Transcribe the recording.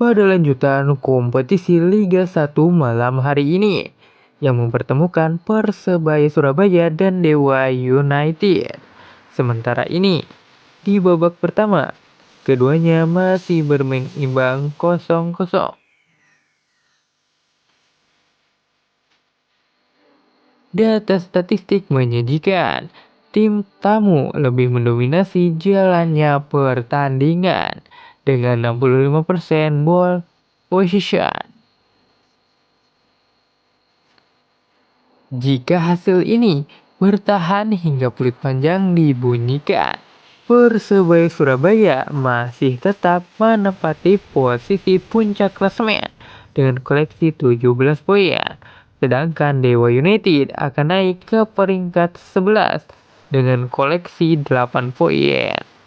pada lanjutan kompetisi Liga 1 malam hari ini yang mempertemukan Persebaya Surabaya dan Dewa United. Sementara ini, di babak pertama, keduanya masih bermain imbang 0-0. Data statistik menyajikan tim tamu lebih mendominasi jalannya pertandingan dengan 65% ball possession. Jika hasil ini bertahan hingga peluit panjang dibunyikan, Persebaya Surabaya masih tetap menempati posisi puncak klasemen dengan koleksi 17 poin. Sedangkan Dewa United akan naik ke peringkat 11 dengan koleksi 8 poin.